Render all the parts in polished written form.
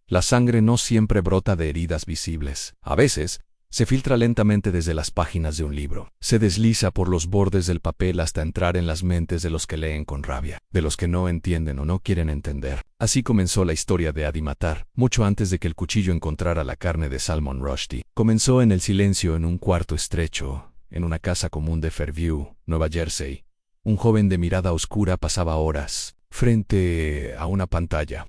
La sangre no siempre brota de heridas visibles. A veces, se filtra lentamente desde las páginas de un libro. Se desliza por los bordes del papel hasta entrar en las mentes de los que leen con rabia, de los que no entienden o no quieren entender. Así comenzó la historia de Adi Matar, mucho antes de que el cuchillo encontrara la carne de Salman Rushdie. Comenzó en el silencio en un cuarto estrecho, en una casa común de Fairview, Nueva Jersey. Un joven de mirada oscura pasaba horas frente a una pantalla.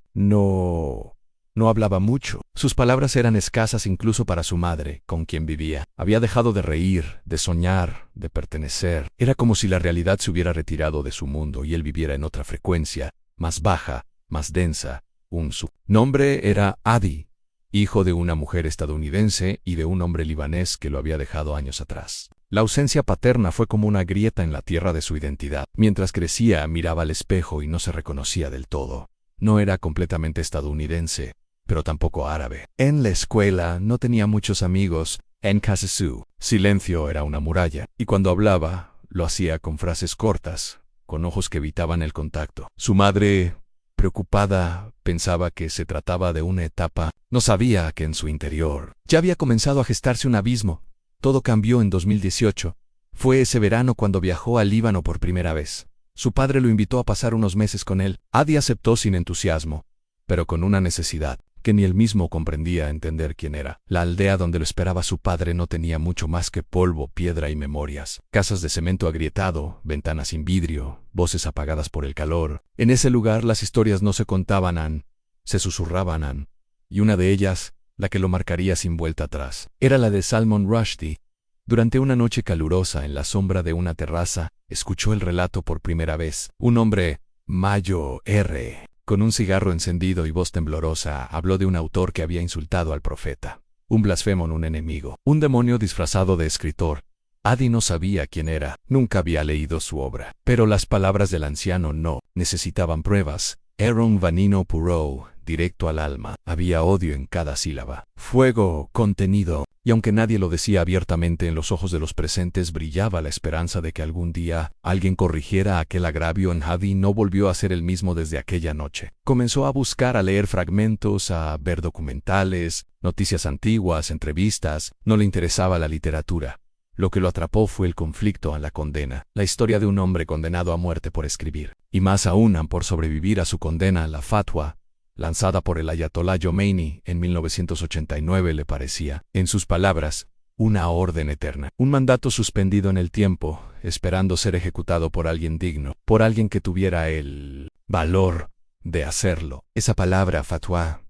No hablaba mucho. Sus palabras eran escasas incluso para su madre, con quien vivía. Había dejado de reír, de soñar, de pertenecer. Era como si la realidad se hubiera retirado de su mundo y él viviera en otra frecuencia, más baja, más densa. Su nombre era Adi, hijo de una mujer estadounidense y de un hombre libanés que lo había dejado años atrás. La ausencia paterna fue como una grieta en la tierra de su identidad. Mientras crecía, miraba al espejo y no se reconocía del todo. No era completamente estadounidense, pero tampoco árabe. En la escuela no tenía muchos amigos. En casa su silencio era una muralla, y cuando hablaba, lo hacía con frases cortas, con ojos que evitaban el contacto. Su madre, preocupada, pensaba que se trataba de una etapa. No sabía que en su interior ya había comenzado a gestarse un abismo. Todo cambió en 2018. Fue ese verano cuando viajó al Líbano por primera vez. Su padre lo invitó a pasar unos meses con él. Adi aceptó sin entusiasmo, pero con una necesidad que ni él mismo comprendía entender quién era. La aldea donde lo esperaba su padre no tenía mucho más que polvo, piedra y memorias. Casas de cemento agrietado, ventanas sin vidrio, voces apagadas por el calor. En ese lugar las historias no se contaban, se susurraban, y una de ellas, la que lo marcaría sin vuelta atrás, era la de Salman Rushdie. Durante una noche calurosa en la sombra de una terraza, escuchó el relato por primera vez. Un hombre, Mayo R., con un cigarro encendido y voz temblorosa, habló de un autor que había insultado al profeta. Un blasfemo, un enemigo, un demonio disfrazado de escritor. Adi no sabía quién era, nunca había leído su obra. Pero las palabras del anciano no necesitaban pruebas. Era un veneno puro, directo al alma. Había odio en cada sílaba. Fuego, contenido. Y aunque nadie lo decía abiertamente, en los ojos de los presentes brillaba la esperanza de que algún día alguien corrigiera aquel agravio. Adi no volvió a ser el mismo desde aquella noche. Comenzó a buscar, a leer fragmentos, a ver documentales, noticias antiguas, entrevistas. No le interesaba la literatura. Lo que lo atrapó fue el conflicto, la condena, la historia de un hombre condenado a muerte por escribir, y más aún por sobrevivir a su condena. La fatwa, lanzada por el Ayatollah Khomeini en 1989, le parecía, en sus palabras, una orden eterna, un mandato suspendido en el tiempo, esperando ser ejecutado por alguien digno, por alguien que tuviera el valor de hacerlo. Esa palabra, fatwa,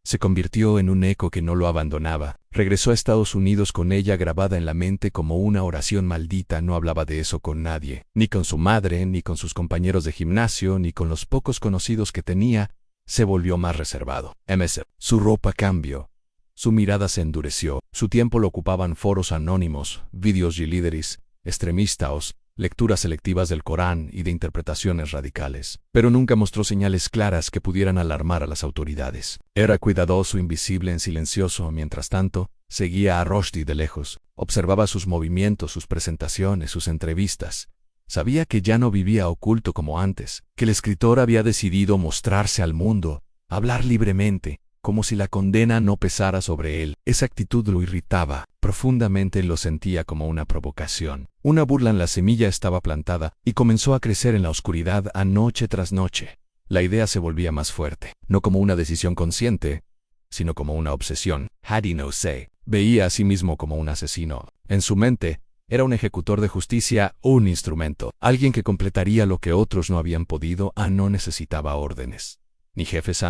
se convirtió en un eco que no lo abandonaba. Regresó a Estados Unidos con ella grabada en la mente como una oración maldita. No hablaba de eso con nadie, ni con su madre, ni con sus compañeros de gimnasio, ni con los pocos conocidos que tenía. Se volvió más reservado. Su ropa cambió. Su mirada se endureció. Su tiempo lo ocupaban foros anónimos, vídeos y líderes extremistas, lecturas selectivas del Corán y de interpretaciones radicales. Pero nunca mostró señales claras que pudieran alarmar a las autoridades. Era cuidadoso, invisible, en silencioso. Mientras tanto, seguía a Rushdie de lejos. Observaba sus movimientos, sus presentaciones, sus entrevistas. Sabía que ya no vivía oculto como antes, que el escritor había decidido mostrarse al mundo, hablar libremente, como si la condena no pesara sobre él. Esa actitud lo irritaba. Profundamente lo sentía como una provocación. Una burla. En la semilla estaba plantada y comenzó a crecer en la oscuridad noche tras noche. La idea se volvía más fuerte, no como una decisión consciente, sino como una obsesión. Adi no se veía a sí mismo como un asesino. En su mente, era un ejecutor de justicia, un instrumento, alguien que completaría lo que otros no habían podido. No necesitaba órdenes, ni jefes,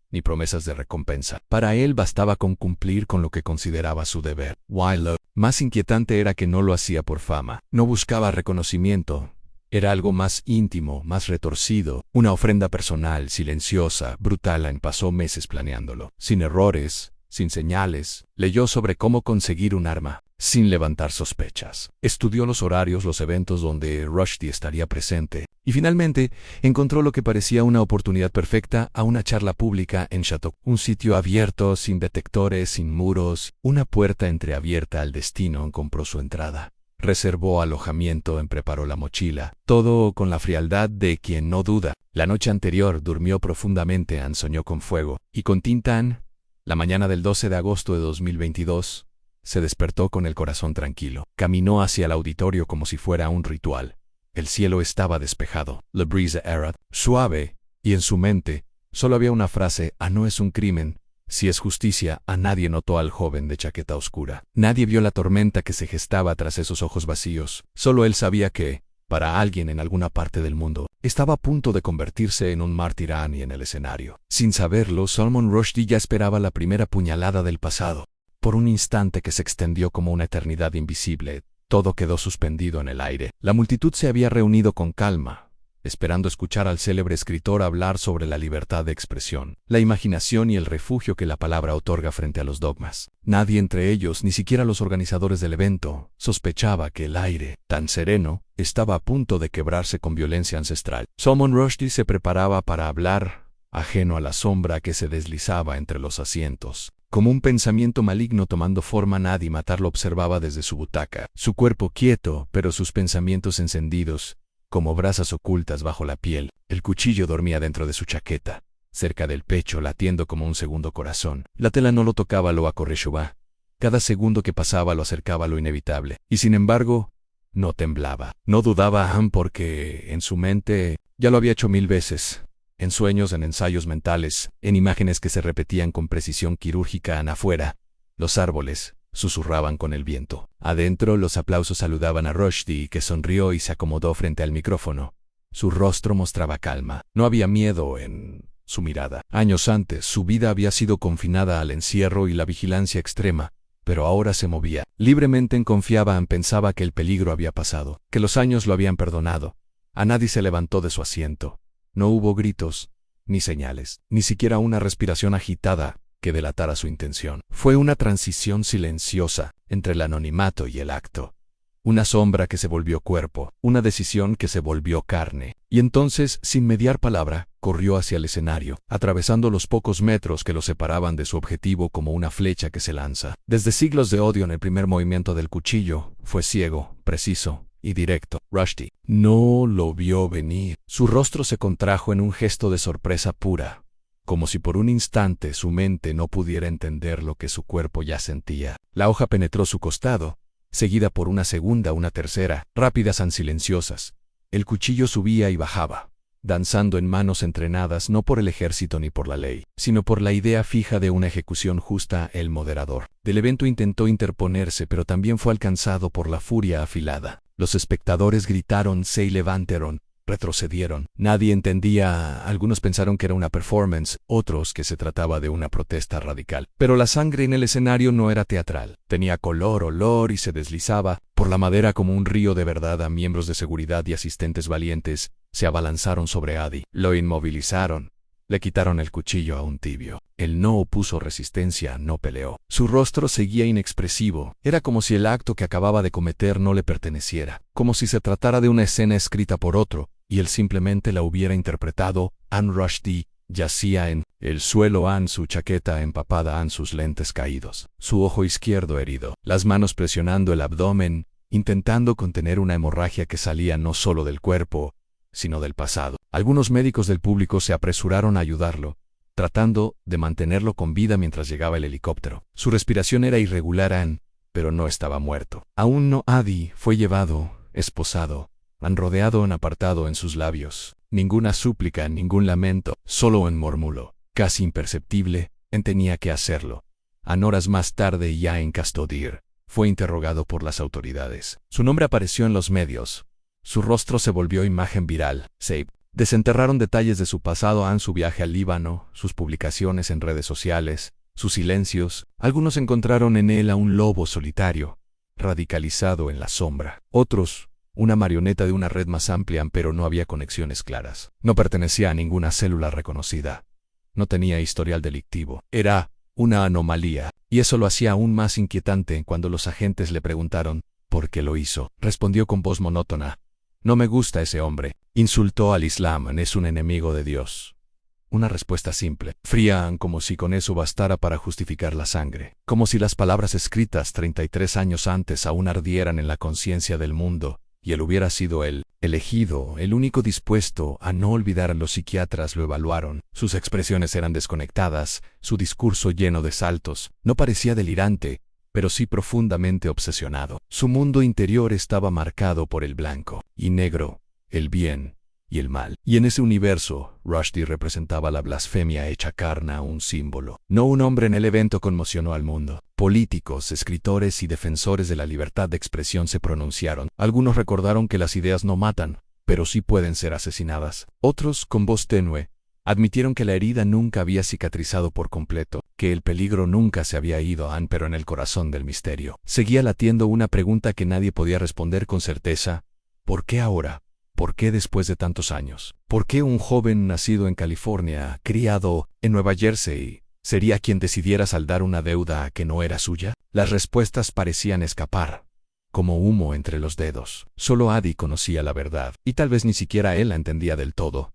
ni promesas de recompensa. Para él bastaba con cumplir con lo que consideraba su deber. Lo más inquietante era que no lo hacía por fama. No buscaba reconocimiento. Era algo más íntimo, más retorcido, una ofrenda personal, silenciosa, brutal. Pasó meses planeándolo, sin errores, sin señales. Leyó sobre cómo conseguir un arma, sin levantar sospechas. Estudió los horarios, los eventos donde Rushdie estaría presente, y finalmente encontró lo que parecía una oportunidad perfecta: a una charla pública en Chateau. Un sitio abierto, sin detectores, sin muros, una puerta entreabierta al destino. Compró su entrada. Reservó alojamiento, preparó la mochila, todo con la frialdad de quien no duda. La noche anterior durmió profundamente. Soñó con fuego y con tinta. La mañana del 12 de agosto de 2022, se despertó con el corazón tranquilo. Caminó hacia el auditorio como si fuera un ritual. El cielo estaba despejado, la brisa era suave, y en su mente solo había una frase: no es un crimen, si es justicia. Nadie notó al joven de chaqueta oscura. Nadie vio la tormenta que se gestaba tras esos ojos vacíos. Solo él sabía que, para alguien en alguna parte del mundo, estaba a punto de convertirse en un mártir en el escenario. Sin saberlo, Salman Rushdie ya esperaba la primera puñalada del pasado. Por un instante que se extendió como una eternidad invisible, todo quedó suspendido en el aire. La multitud se había reunido con calma, esperando escuchar al célebre escritor hablar sobre la libertad de expresión, la imaginación y el refugio que la palabra otorga frente a los dogmas. Nadie entre ellos, ni siquiera los organizadores del evento, sospechaba que el aire, tan sereno, estaba a punto de quebrarse con violencia ancestral. Salman Rushdie se preparaba para hablar, ajeno a la sombra que se deslizaba entre los asientos. Como un pensamiento maligno tomando forma, Nadie Matar lo observaba desde su butaca, su cuerpo quieto, pero sus pensamientos encendidos, como brasas ocultas bajo la piel. El cuchillo dormía dentro de su chaqueta, cerca del pecho, latiendo como un segundo corazón. La tela no lo tocaba, lo acorrechaba. Cada segundo que pasaba lo acercaba a lo inevitable. Y sin embargo, no temblaba. No dudaba porque, en su mente, ya lo había hecho 1000 veces. En sueños, en ensayos mentales, en imágenes que se repetían con precisión quirúrgica. Afuera, los árboles susurraban con el viento. Adentro, los aplausos saludaban a Rushdie, que sonrió y se acomodó frente al micrófono. Su rostro mostraba calma. No había miedo en su mirada. Años antes, su vida había sido confinada al encierro y la vigilancia extrema, pero ahora se movía. Libremente confiaba, pensaba que el peligro había pasado, que los años lo habían perdonado. Nadie se levantó de su asiento. No hubo gritos, ni señales, ni siquiera una respiración agitada que delatara su intención. Fue una transición silenciosa entre el anonimato y el acto. Una sombra que se volvió cuerpo, una decisión que se volvió carne. Y entonces, sin mediar palabra, corrió hacia el escenario, atravesando los pocos metros que lo separaban de su objetivo como una flecha que se lanza. Desde siglos de odio en el primer movimiento del cuchillo, fue ciego, preciso y directo. Rushdie no lo vio venir. Su rostro se contrajo en un gesto de sorpresa pura, como si por un instante su mente no pudiera entender lo que su cuerpo ya sentía. La hoja penetró su costado, seguida por una segunda, una tercera, rápidas y silenciosas. El cuchillo subía y bajaba, danzando en manos entrenadas no por el ejército ni por la ley, sino por la idea fija de una ejecución justa. El moderador del evento intentó interponerse, pero también fue alcanzado por la furia afilada. Los espectadores gritaron, se levantaron, retrocedieron. Nadie entendía. Algunos pensaron que era una performance, otros que se trataba de una protesta radical. Pero la sangre en el escenario no era teatral. Tenía color, olor y se deslizaba por la madera como un río de verdad. Miembros de seguridad y asistentes valientes se abalanzaron sobre Adi. Lo inmovilizaron. Le quitaron el cuchillo a un tibio. Él no opuso resistencia, no peleó. Su rostro seguía inexpresivo. Era como si el acto que acababa de cometer no le perteneciera. Como si se tratara de una escena escrita por otro, y él simplemente la hubiera interpretado. Rushdie yacía en el suelo, su chaqueta empapada, sus lentes caídos, su ojo izquierdo herido, las manos presionando el abdomen, intentando contener una hemorragia que salía no solo del cuerpo, sino del pasado. Algunos médicos del público se apresuraron a ayudarlo, tratando de mantenerlo con vida mientras llegaba el helicóptero. Su respiración era irregular, pero no estaba muerto. Aún no. Adi fue llevado, esposado, rodeado apartado en sus labios. Ninguna súplica, ningún lamento, solo un murmullo, casi imperceptible, tenía que hacerlo. Horas más tarde, ya en Castodir, fue interrogado por las autoridades. Su nombre apareció en los medios. Su rostro se volvió imagen viral. Se desenterraron detalles de su pasado, su viaje al Líbano, sus publicaciones en redes sociales, sus silencios. Algunos encontraron en él a un lobo solitario, radicalizado en la sombra. Otros, una marioneta de una red más amplia, pero no había conexiones claras. No pertenecía a ninguna célula reconocida. No tenía historial delictivo. Era una anomalía, y eso lo hacía aún más inquietante. Cuando los agentes le preguntaron por qué lo hizo, respondió con voz monótona: «No me gusta ese hombre. Insultó al Islam, es un enemigo de Dios». Una respuesta simple, fría, como si con eso bastara para justificar la sangre. Como si las palabras escritas 33 años antes aún ardieran en la conciencia del mundo. y él hubiera sido el elegido, el único dispuesto a no olvidar. Los psiquiatras lo evaluaron. Sus expresiones eran desconectadas, su discurso lleno de saltos. No parecía delirante, pero sí profundamente obsesionado. Su mundo interior estaba marcado por el blanco y negro, el bien y el mal. Y en ese universo, Rushdie representaba la blasfemia hecha carne, un símbolo. No un hombre. En el evento conmocionó al mundo. Políticos, escritores y defensores de la libertad de expresión se pronunciaron. Algunos recordaron que las ideas no matan, pero sí pueden ser asesinadas. Otros, con voz tenue, admitieron que la herida nunca había cicatrizado por completo, que el peligro nunca se había ido, pero en el corazón del misterio seguía latiendo una pregunta que nadie podía responder con certeza. ¿Por qué ahora? ¿Por qué después de tantos años? ¿Por qué un joven nacido en California, criado en Nueva Jersey, sería quien decidiera saldar una deuda que no era suya? Las respuestas parecían escapar, como humo entre los dedos. Solo Adi conocía la verdad, y tal vez ni siquiera él la entendía del todo,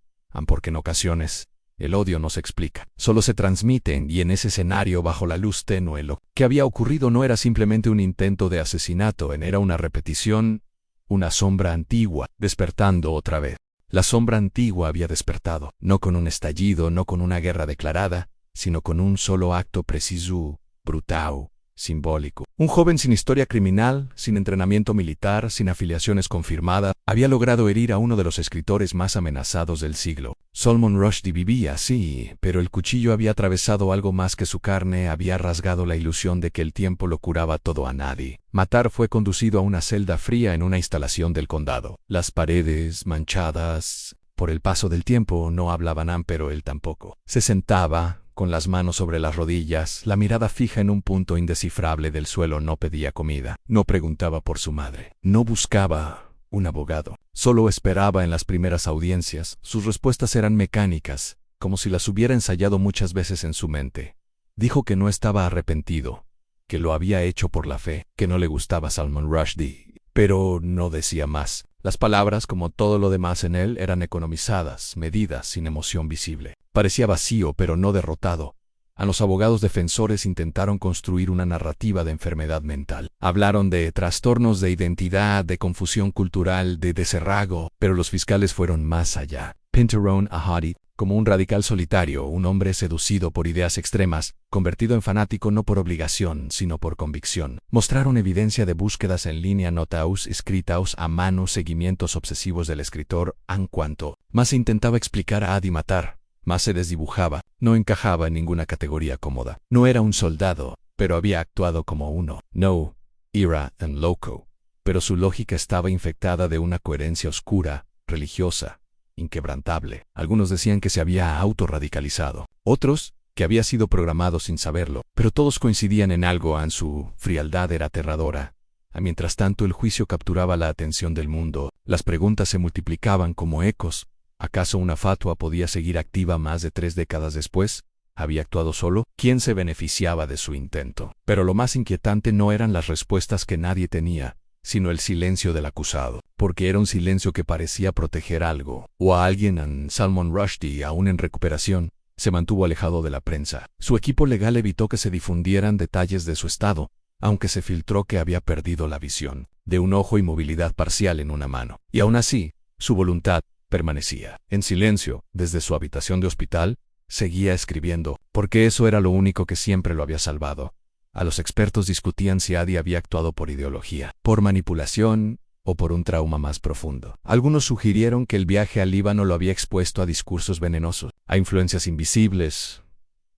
porque en ocasiones el odio no se explica, solo se transmite, y en ese escenario bajo la luz tenue lo que había ocurrido no era simplemente un intento de asesinato, era una repetición, una sombra antigua, despertando otra vez. La sombra antigua había despertado, no con un estallido, no con una guerra declarada, sino con un solo acto preciso, brutal, simbólico. Un joven sin historia criminal, sin entrenamiento militar, sin afiliaciones confirmadas, había logrado herir a uno de los escritores más amenazados del siglo. Salman Rushdie vivía, sí, pero el cuchillo había atravesado algo más que su carne, había rasgado la ilusión de que el tiempo lo curaba todo a nadie. Matar fue conducido a una celda fría en una instalación del condado. Las paredes, manchadas por el paso del tiempo, no hablaban, pero él tampoco. Se sentaba, con las manos sobre las rodillas, la mirada fija en un punto indescifrable del suelo. No pedía comida, no preguntaba por su madre, no buscaba un abogado, solo esperaba en las primeras audiencias. Sus respuestas eran mecánicas, como si las hubiera ensayado muchas veces en su mente. Dijo que no estaba arrepentido, que lo había hecho por la fe, que no le gustaba Salman Rushdie, pero no decía más. Las palabras, como todo lo demás en él, eran economizadas, medidas, sin emoción visible. Parecía vacío, pero no derrotado. A los abogados defensores intentaron construir una narrativa de enfermedad mental. Hablaron de trastornos de identidad, de confusión cultural, de desarraigo, pero los fiscales fueron más allá. Pintaron a Hadi como un radical solitario, un hombre seducido por ideas extremas, convertido en fanático no por obligación, sino por convicción. Mostraron evidencia de búsquedas en línea, notas escritas a mano, seguimientos obsesivos del escritor. En cuanto más se intentaba explicar a Adi matar, más se desdibujaba. No encajaba en ninguna categoría cómoda. No era un soldado, pero había actuado como uno. No, era un loco, pero su lógica estaba infectada de una coherencia oscura, religiosa, inquebrantable. Algunos decían que se había autorradicalizado, otros que había sido programado sin saberlo, pero todos coincidían en algo. Su frialdad era aterradora. Mientras tanto el juicio capturaba la atención del mundo, las preguntas se multiplicaban como ecos. ¿Acaso una fatua podía seguir activa más de 3 décadas después? ¿Había actuado solo? ¿Quién se beneficiaba de su intento? Pero lo más inquietante no eran las respuestas que nadie tenía, sino el silencio del acusado, porque era un silencio que parecía proteger algo, o a alguien. Salman Rushdie, aún en recuperación, se mantuvo alejado de la prensa. Su equipo legal evitó que se difundieran detalles de su estado, aunque se filtró que había perdido la visión, de un ojo y movilidad parcial en una mano. Y aún así, su voluntad permanecía. En silencio, desde su habitación de hospital, seguía escribiendo, porque eso era lo único que siempre lo había salvado. A los expertos discutían si Adi había actuado por ideología, por manipulación o por un trauma más profundo. Algunos sugirieron que el viaje al Líbano lo había expuesto a discursos venenosos, a influencias invisibles,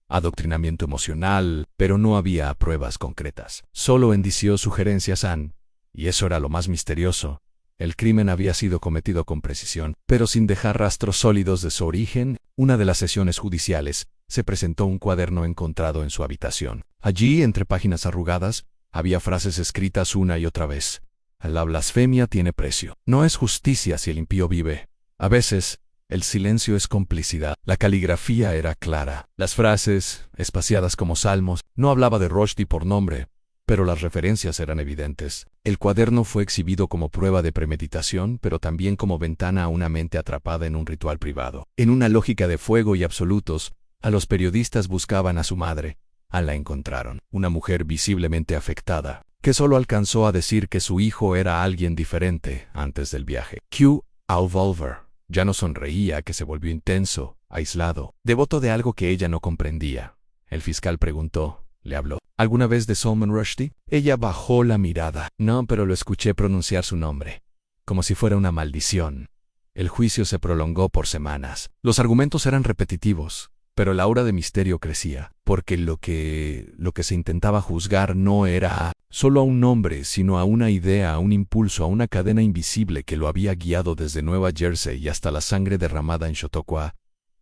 adoctrinamiento emocional, pero no había pruebas concretas. Solo endició sugerencias. Y eso era lo más misterioso. El crimen había sido cometido con precisión, pero sin dejar rastros sólidos de su origen. Una de las sesiones judiciales, se presentó un cuaderno encontrado en su habitación. Allí, entre páginas arrugadas, había frases escritas una y otra vez. La blasfemia tiene precio. No es justicia si el impío vive. A veces, el silencio es complicidad. La caligrafía era clara. Las frases, espaciadas como salmos, no hablaba de Rushdie por nombre, pero las referencias eran evidentes. El cuaderno fue exhibido como prueba de premeditación, pero también como ventana a una mente atrapada en un ritual privado. En una lógica de fuego y absolutos, a los periodistas buscaban a su madre. La encontraron, una mujer visiblemente afectada, que solo alcanzó a decir que su hijo era alguien diferente antes del viaje. Q. Volver ya no sonreía, que se volvió intenso, aislado, devoto de algo que ella no comprendía. El fiscal preguntó, ¿le habló alguna vez de Salman Rushdie? Ella bajó la mirada. No, pero lo escuché pronunciar su nombre, como si fuera una maldición. El juicio se prolongó por semanas. Los argumentos eran repetitivos, pero la aura de misterio crecía, porque lo que se intentaba juzgar no era solo a un hombre, sino a una idea, a un impulso, a una cadena invisible que lo había guiado desde Nueva Jersey y hasta la sangre derramada en Chautauqua.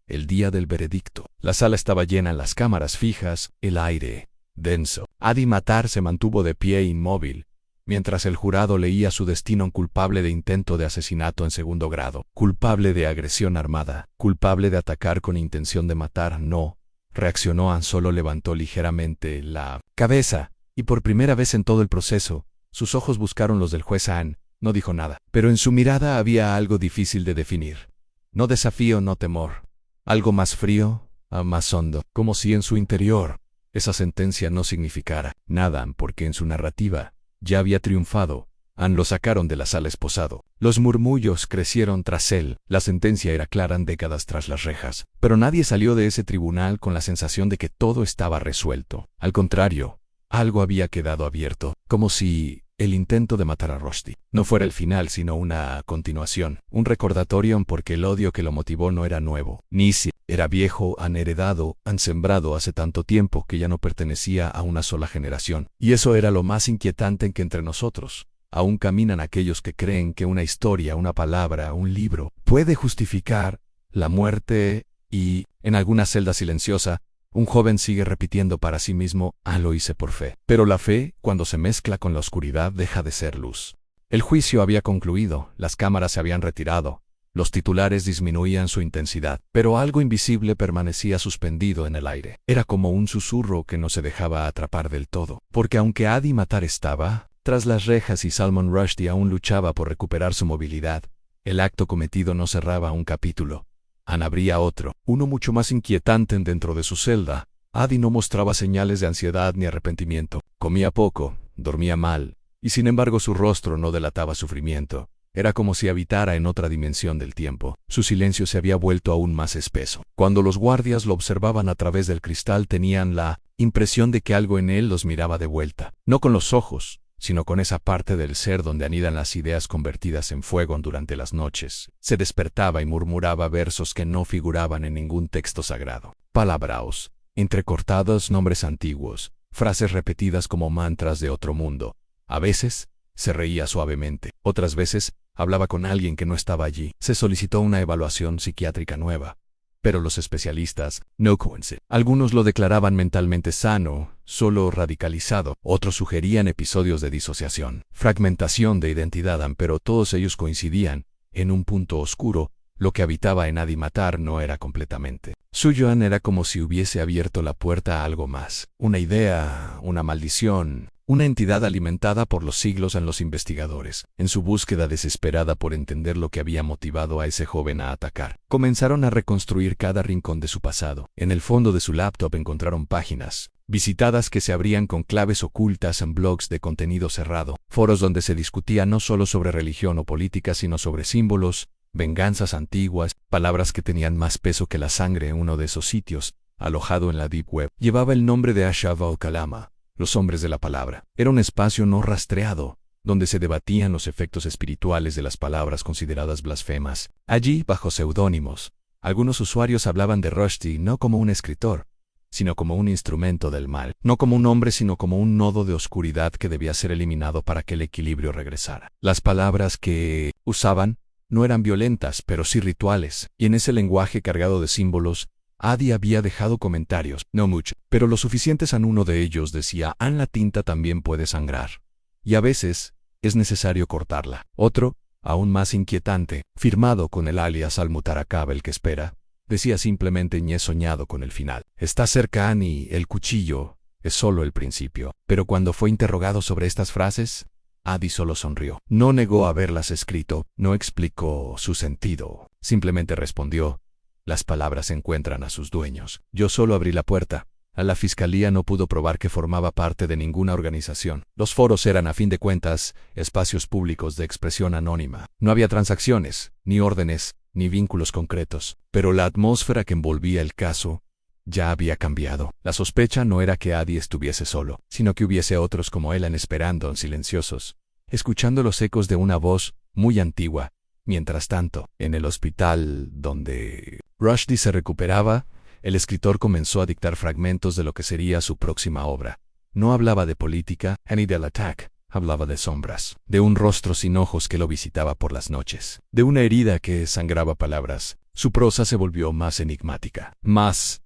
El día del veredicto. La sala estaba llena, las cámaras fijas, el aire denso. Adi Matar se mantuvo de pie inmóvil, mientras el jurado leía su destino: culpable de intento de asesinato en segundo grado, culpable de agresión armada, culpable de atacar con intención de matar. No, reaccionó. Han solo levantó ligeramente la cabeza, y por primera vez en todo el proceso, sus ojos buscaron los del juez Han. No dijo nada, pero en su mirada había algo difícil de definir. No desafío, no temor. Algo más frío, más hondo, como si en su interior esa sentencia no significara nada, porque en su narrativa ya había triunfado. Han lo sacaron de la sala esposado. Los murmullos crecieron tras él. La sentencia era clara, décadas tras las rejas. Pero nadie salió de ese tribunal con la sensación de que todo estaba resuelto. Al contrario, algo había quedado abierto, como si el intento de matar a Rushdie no fuera el final, sino una continuación, un recordatorio, porque el odio que lo motivó no era nuevo, ni si era viejo. Han heredado, han sembrado hace tanto tiempo que ya no pertenecía a una sola generación. Y eso era lo más inquietante, en que entre nosotros aún caminan aquellos que creen que una historia, una palabra, un libro puede justificar la muerte, y, en alguna celda silenciosa, un joven sigue repitiendo para sí mismo: lo hice por fe. Pero la fe, cuando se mezcla con la oscuridad, deja de ser luz. El juicio había concluido, las cámaras se habían retirado, los titulares disminuían su intensidad, pero algo invisible permanecía suspendido en el aire. Era como un susurro que no se dejaba atrapar del todo, porque aunque Adi Matar estaba tras las rejas y Salman Rushdie aún luchaba por recuperar su movilidad, el acto cometido no cerraba un capítulo. Habría otro, uno mucho más inquietante. Dentro de su celda, Adi no mostraba señales de ansiedad ni arrepentimiento. Comía poco, dormía mal, y sin embargo su rostro no delataba sufrimiento. Era como si habitara en otra dimensión del tiempo. Su silencio se había vuelto aún más espeso. Cuando los guardias lo observaban a través del cristal, tenían la impresión de que algo en él los miraba de vuelta, no con los ojos, sino con esa parte del ser donde anidan las ideas convertidas en fuego durante las noches. Se despertaba y murmuraba versos que no figuraban en ningún texto sagrado. Palabras entrecortadas, nombres antiguos, frases repetidas como mantras de otro mundo. A veces se reía suavemente, otras veces hablaba con alguien que no estaba allí. Se solicitó una evaluación psiquiátrica nueva, pero los especialistas no coincidían. Algunos lo declaraban mentalmente sano, solo radicalizado. Otros sugerían episodios de disociación, fragmentación de identidad, pero todos ellos coincidían en un punto oscuro: lo que habitaba en Adi Matar no era completamente suyo. Era como si hubiese abierto la puerta a algo más, una idea, una maldición, una entidad alimentada por los siglos. En los investigadores, en su búsqueda desesperada por entender lo que había motivado a ese joven a atacar, comenzaron a reconstruir cada rincón de su pasado. En el fondo de su laptop encontraron páginas visitadas que se abrían con claves ocultas, en blogs de contenido cerrado, foros donde se discutía no solo sobre religión o política, sino sobre símbolos, venganzas antiguas, palabras que tenían más peso que la sangre. Uno de esos sitios, alojado en la Deep Web, llevaba el nombre de Ashab al-Kalama, los hombres de la palabra. Era un espacio no rastreado, donde se debatían los efectos espirituales de las palabras consideradas blasfemas. Allí, bajo seudónimos, algunos usuarios hablaban de Rushdie no como un escritor, sino como un instrumento del mal, no como un hombre, sino como un nodo de oscuridad que debía ser eliminado para que el equilibrio regresara. Las palabras que usaban no eran violentas, pero sí rituales, y en ese lenguaje cargado de símbolos, Adi había dejado comentarios, no mucho, pero lo suficientes. Uno de ellos decía: la tinta también puede sangrar, y a veces es necesario cortarla. Otro, aún más inquietante, firmado con el alias Al-Mutarakab, el que espera, decía simplemente: he soñado con el final. Está cerca, y el cuchillo es solo el principio. Pero cuando fue interrogado sobre estas frases, Adi solo sonrió. No negó haberlas escrito, no explicó su sentido, simplemente respondió: las palabras encuentran a sus dueños. Yo solo abrí la puerta, La fiscalía no pudo probar que formaba parte de ninguna organización. Los foros eran, a fin de cuentas, espacios públicos de expresión anónima. No había transacciones, ni órdenes, ni vínculos concretos. Pero la atmósfera que envolvía el caso ya había cambiado. La sospecha no era que Adi estuviese solo, sino que hubiese otros como él esperando, silenciosos, escuchando los ecos de una voz muy antigua. Mientras tanto, en el hospital donde Rushdie se recuperaba, el escritor comenzó a dictar fragmentos de lo que sería su próxima obra. No hablaba de política, ni del ataque, hablaba de sombras, de un rostro sin ojos que lo visitaba por las noches, de una herida que sangraba palabras. Su prosa se volvió más enigmática, más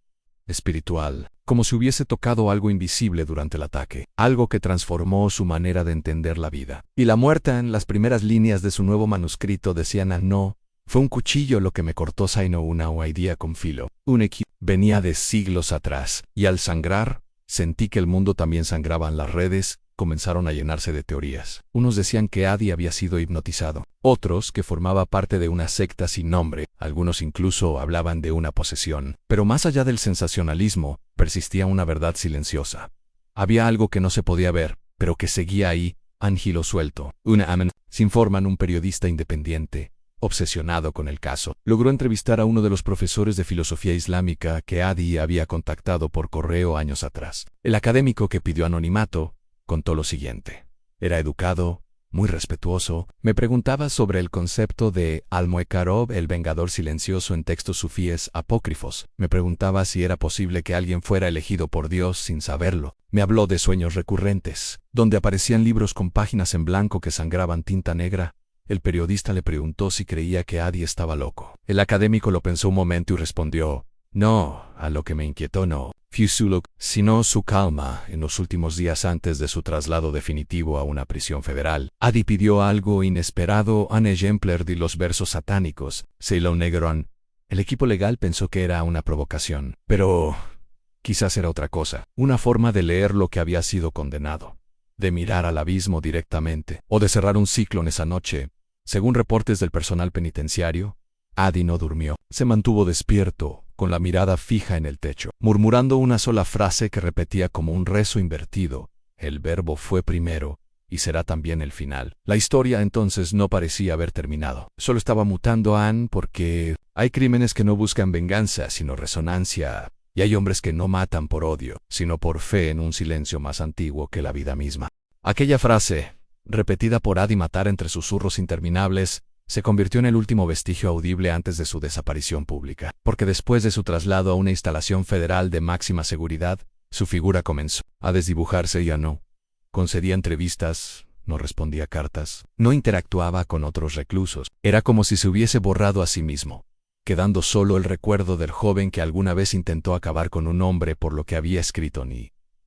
espiritual, como si hubiese tocado algo invisible durante el ataque, algo que transformó su manera de entender la vida. Y la muerte, en las primeras líneas de su nuevo manuscrito decían: no, fue un cuchillo lo que me cortó Saino una idea con filo. Un equipo venía de siglos atrás, y al sangrar, sentí que el mundo también sangraba. En las redes comenzaron a llenarse de teorías. Unos decían que Adi había sido hipnotizado, otros que formaba parte de una secta sin nombre, algunos incluso hablaban de una posesión. Pero más allá del sensacionalismo, persistía una verdad silenciosa. Había algo que no se podía ver, pero que seguía ahí, ángilo suelto. Se informan, un periodista independiente, obsesionado con el caso, logró entrevistar a uno de los profesores de filosofía islámica que Adi había contactado por correo años atrás. El académico, que pidió anonimato, contó lo siguiente. Era educado, muy respetuoso. Me preguntaba sobre el concepto de Al-Muqarrab, el vengador silencioso, en textos sufíes apócrifos. Me preguntaba si era posible que alguien fuera elegido por Dios sin saberlo. Me habló de sueños recurrentes, donde aparecían libros con páginas en blanco que sangraban tinta negra. El periodista le preguntó si creía que Adi estaba loco. El académico lo pensó un momento y respondió: no, a lo que me inquietó no sino su calma. En los últimos días antes de su traslado definitivo a una prisión federal, Adi pidió algo inesperado: un ejemplar de los versos satánicos. Se lo negaron. El equipo legal pensó que era una provocación, pero quizás era otra cosa, una forma de leer lo que había sido condenado, de mirar al abismo directamente, o de cerrar un ciclo en esa noche. Según reportes del personal penitenciario, Adi no durmió. Se mantuvo despierto, con la mirada fija en el techo, murmurando una sola frase que repetía como un rezo invertido: el verbo fue primero, y será también el final. La historia entonces no parecía haber terminado. Solo estaba mutando porque hay crímenes que no buscan venganza, sino resonancia, y hay hombres que no matan por odio, sino por fe en un silencio más antiguo que la vida misma. Aquella frase, repetida por Adi Matar entre susurros interminables, se convirtió en el último vestigio audible antes de su desaparición pública, porque después de su traslado a una instalación federal de máxima seguridad, su figura comenzó a desdibujarse. Ya no concedía entrevistas, no respondía cartas, no interactuaba con otros reclusos. Era como si se hubiese borrado a sí mismo, quedando solo el recuerdo del joven que alguna vez intentó acabar con un hombre por lo que había escrito.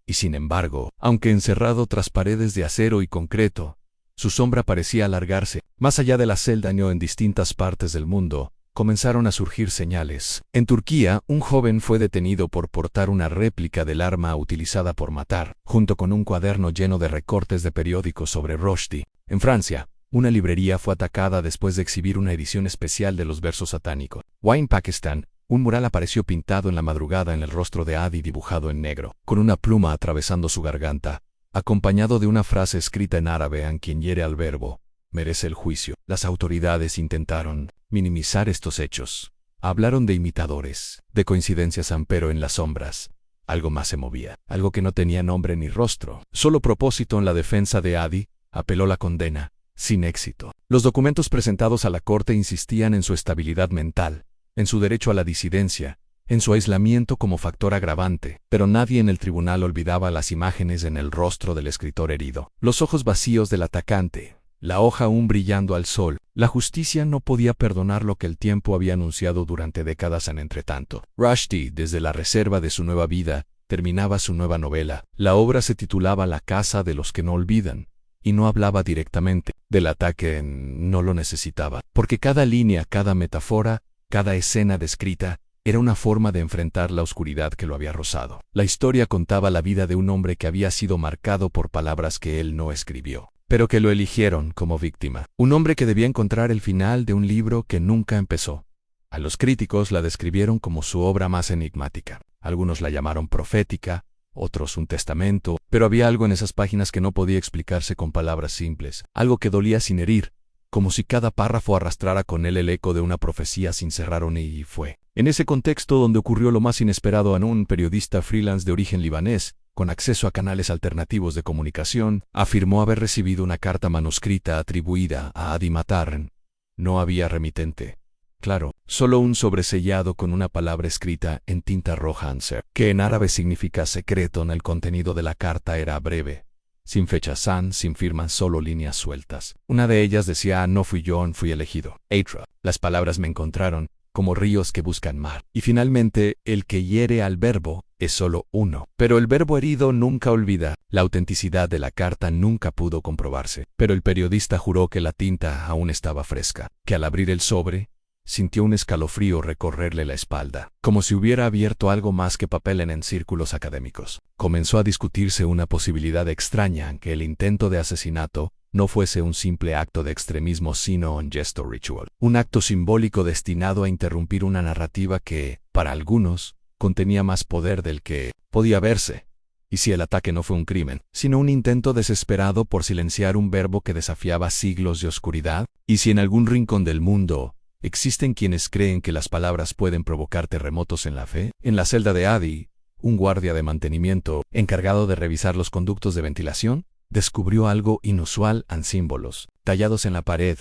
Y sin embargo, aunque encerrado tras paredes de acero y concreto, su sombra parecía alargarse. Más allá de la celda, en distintas partes del mundo, comenzaron a surgir señales. En Turquía, un joven fue detenido por portar una réplica del arma utilizada por matar, junto con un cuaderno lleno de recortes de periódicos sobre Rushdie. En Francia, una librería fue atacada después de exhibir una edición especial de los versos satánicos. En Pakistán, un mural apareció pintado en la madrugada en el rostro de Adi, dibujado en negro, con una pluma atravesando su garganta, acompañado de una frase escrita en árabe: en quien hiere al verbo, merece el juicio. Las autoridades intentaron minimizar estos hechos. Hablaron de imitadores, de coincidencias, pero en las sombras algo más se movía, algo que no tenía nombre ni rostro. Solo propósito. En la defensa de Adi, apeló la condena, sin éxito. Los documentos presentados a la corte insistían en su estabilidad mental, en su derecho a la disidencia, en su aislamiento como factor agravante, pero nadie en el tribunal olvidaba las imágenes en el rostro del escritor herido, los ojos vacíos del atacante, la hoja aún brillando al sol. La justicia no podía perdonar lo que el tiempo había anunciado durante décadas. Entretanto, Rushdie, desde la reserva de su nueva vida, terminaba su nueva novela. La obra se titulaba La casa de los que no olvidan, y no hablaba directamente del ataque. No lo necesitaba, porque cada línea, cada metáfora, cada escena descrita, era una forma de enfrentar la oscuridad que lo había rozado. La historia contaba la vida de un hombre que había sido marcado por palabras que él no escribió, pero que lo eligieron como víctima. Un hombre que debía encontrar el final de un libro que nunca empezó. A los críticos la describieron como su obra más enigmática. Algunos la llamaron profética, otros un testamento, pero había algo en esas páginas que no podía explicarse con palabras simples, algo que dolía sin herir, como si cada párrafo arrastrara con él el eco de una profecía sin cerrar un y fue. En ese contexto donde ocurrió lo más inesperado, un periodista freelance de origen libanés, con acceso a canales alternativos de comunicación, afirmó haber recibido una carta manuscrita atribuida a Adi Matar. No había remitente. Claro, solo un sobresellado con una palabra escrita en tinta roja Anser, que en árabe significa secreto. En el contenido de la carta era breve, sin fecha sin firma, solo líneas sueltas. Una de ellas decía: no fui yo, fui elegido. Eitra. Las palabras me encontraron, como ríos que buscan mar. Y finalmente, el que hiere al verbo es solo uno. Pero el verbo herido nunca olvida. La autenticidad de la carta nunca pudo comprobarse. Pero el periodista juró que la tinta aún estaba fresca, que al abrir el sobre, sintió un escalofrío recorrerle la espalda, como si hubiera abierto algo más que papel en círculos académicos. Comenzó a discutirse una posibilidad extraña, que el intento de asesinato no fuese un simple acto de extremismo, sino un gesto ritual, un acto simbólico destinado a interrumpir una narrativa que, para algunos, contenía más poder del que podía verse. Y si el ataque no fue un crimen, sino un intento desesperado por silenciar un verbo que desafiaba siglos de oscuridad, y si en algún rincón del mundo existen quienes creen que las palabras pueden provocar terremotos en la fe. En la celda de Adi, un guardia de mantenimiento, encargado de revisar los conductos de ventilación, descubrió algo inusual en símbolos, tallados en la pared,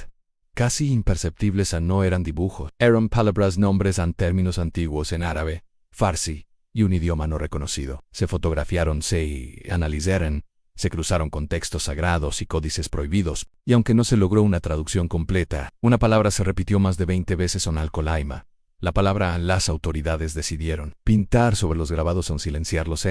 casi imperceptibles. No eran dibujos, eran palabras, nombres en términos antiguos en árabe, farsi y un idioma no reconocido. Se fotografiaron, se analizaron, se cruzaron con textos sagrados y códices prohibidos, y aunque no se logró una traducción completa, una palabra se repitió más de 20 veces en Al-Kolaima. La palabra las autoridades decidieron pintar sobre los grabados o silenciarlos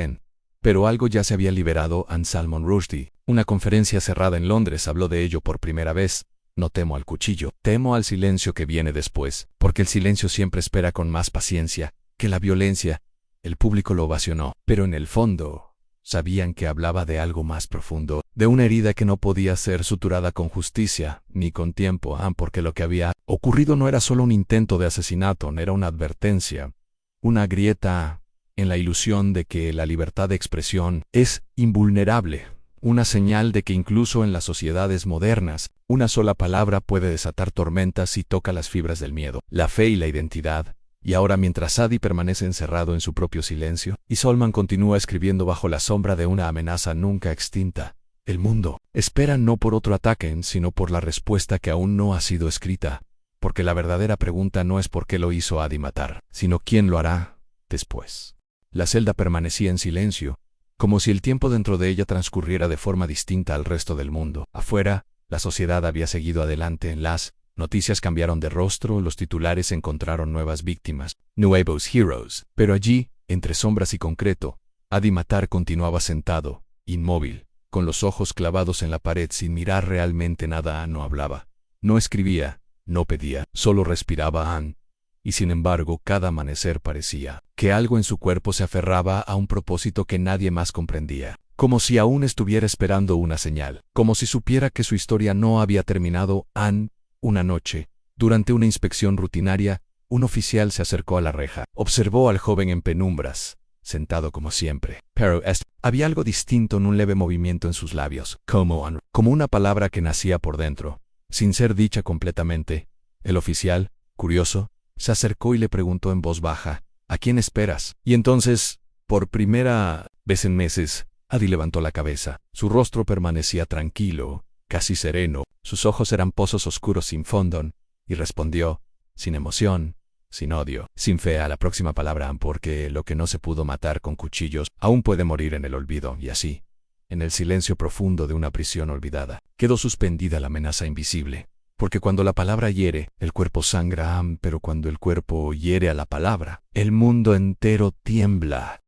pero algo ya se había liberado. Salman Rushdie, una conferencia cerrada en Londres, habló de ello por primera vez. No temo al cuchillo, temo al silencio que viene después, porque el silencio siempre espera con más paciencia que la violencia. El público lo ovacionó, pero en el fondo sabían que hablaba de algo más profundo, de una herida que no podía ser suturada con justicia, ni con tiempo, porque lo que había ocurrido no era solo un intento de asesinato, era una advertencia, una grieta en la ilusión de que la libertad de expresión es invulnerable, una señal de que incluso en las sociedades modernas, una sola palabra puede desatar tormentas y toca las fibras del miedo, la fe y la identidad. Y ahora, mientras Adi permanece encerrado en su propio silencio, y Salman continúa escribiendo bajo la sombra de una amenaza nunca extinta, el mundo espera no por otro ataque, sino por la respuesta que aún no ha sido escrita, porque la verdadera pregunta no es por qué lo hizo Adi Matar, sino quién lo hará después. La celda permanecía en silencio, como si el tiempo dentro de ella transcurriera de forma distinta al resto del mundo. Afuera, la sociedad había seguido adelante. Las noticias cambiaron de rostro, los titulares encontraron nuevas víctimas, nuevos heroes. Pero allí, entre sombras y concreto, Adi Matar continuaba sentado, inmóvil, con los ojos clavados en la pared sin mirar realmente nada. No hablaba, no escribía, no pedía, solo respiraba. Y sin embargo, cada amanecer parecía que algo en su cuerpo se aferraba a un propósito que nadie más comprendía, como si aún estuviera esperando una señal, como si supiera que su historia no había terminado. Una noche, durante una inspección rutinaria, un oficial se acercó a la reja. Observó al joven en penumbras, sentado como siempre. Pero había algo distinto en un leve movimiento en sus labios, como una palabra que nacía por dentro, sin ser dicha completamente. El oficial, curioso, se acercó y le preguntó en voz baja: ¿a quién esperas? Y entonces, por primera vez en meses, Adi levantó la cabeza. Su rostro permanecía tranquilo, casi sereno, sus ojos eran pozos oscuros sin fondo, y respondió, sin emoción, sin odio, sin fe a la próxima palabra, porque lo que no se pudo matar con cuchillos aún puede morir en el olvido. Y así, en el silencio profundo de una prisión olvidada, quedó suspendida la amenaza invisible. Porque cuando la palabra hiere, el cuerpo sangra, pero cuando el cuerpo hiere a la palabra, el mundo entero tiembla.